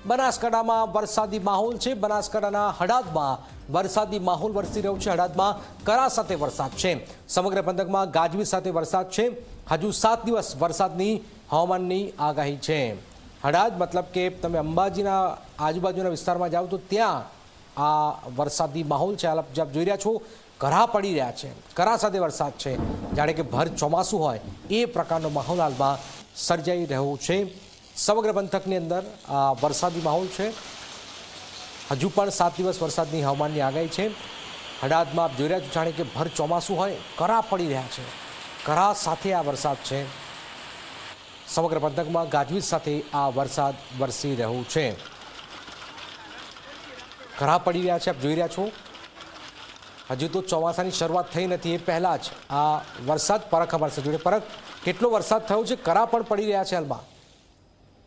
બનાસકાંઠામાં વરસાદી માહોલ છે। બનાસકાંઠાના હડાદમાં વરસાદી માહોલ વરસી રહ્યો છે। હડાદમાં કરા સાથે વરસાદ છે। સમગ્ર પંથકમાં ગાજવીજ સાથે વરસાદ છે। હજુ 7 દિવસ વરસાદની હવામાનની આગાહી છે। હડાદ મતલબ કે તમે અંબાજીના આજુબાજુના વિસ્તારમાં જાઓ તો ત્યાં આ વરસાદી માહોલ છે। આપ જોઈ રહ્યા છો કરા પડી રહ્યા છે, કરા સાથે વરસાદ છે, જાણે કે ભર ચોમાસું હોય એ પ્રકારનો માહોલ હાલમાં સર્જાઈ રહ્યો છે। સમગ્ર પંથકની અંદર વરસાદી માહોલ છે। હજુ પણ 7 દિવસ વરસાદની હવામાનની આગાહી છે। હડાદમાં આપ જોઈ રહ્યા છો જાણે કે ભર ચોમાસું હોય, કરા પડી રહ્યા છે, કરા સાથે આ વરસાદ છે। સમગ્ર પંથકમાં ગાજવીજ સાથે આ વરસાદ વરસી રહ્યો છે। કરા પડી રહ્યા છે, આપ જોઈ રહ્યા છો। હજુ તો ચોમાસાની શરૂઆત થઈ નથી, એ પહેલાં જ આ વરસાદ પરખ અમારી સાથે જોડે। પરખ, કેટલો વરસાદ થયો છે, કરા પણ પડી રહ્યા છે હાલમાં?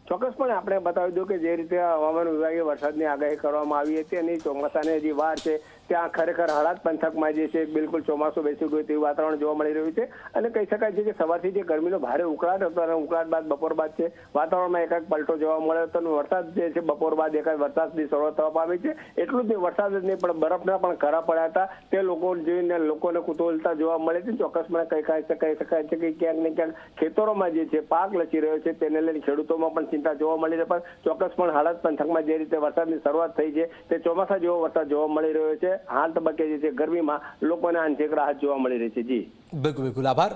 ચોક્કસપણે આપણે બતાવી દઉં કે જે રીતે હવામાન વિભાગે વરસાદની આગાહી કરવામાં આવી હતી અને ચોમાસાની જે વાર છે ત્યાં ખરેખર હળાદ પંથકમાં જે છે બિલકુલ ચોમાસું બેસી ગયું તેવું વાતાવરણ જોવા મળી રહ્યું છે। અને કહી શકાય છે કે સવારથી જે ગરમીનો ભારે ઉકળાટ હતો અને ઉકળાટ બાદ બપોર બાદ છે વાતાવરણમાં એકાએક પલટો જોવા મળ્યો હતો અને વરસાદ જે છે બપોર બાદ એકાએક વરસાદની શરૂઆત થવા પામી છે। એટલું જ વરસાદ જ નહીં પણ બરફના પણ કરા પડ્યા હતા, તે લોકો જોઈને લોકોને કુતૂહલતા જોવા મળે છે। ચોક્કસપણે કહી શકાય છે કે ક્યાંક ને ક્યાંક ખેતરોમાં જે છે પાક લચી રહ્યો છે તેને લઈને ખેડૂતોમાં પણ ચિંતા જોવા મળી છે। પણ ચોક્કસપણે હળાદ પંથકમાં જે રીતે વરસાદની શરૂઆત થઈ છે તે ચોમાસા જેવો વરસાદ જોવા મળી રહ્યો છે। હાલ તબક્કે જે છે ગરમીમાં લોકોને આંશિક રાહત જોવા મળી રહી છે। જી બિલકુલ બિલકુલ, આભાર।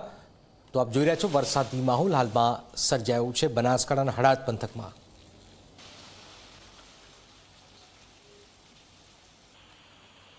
તો આપ જોઈ રહ્યા છો વરસાદી માહોલ હાલમાં સર્જાયો છે બનાસકાંઠાના હળાદ પંથકમાં।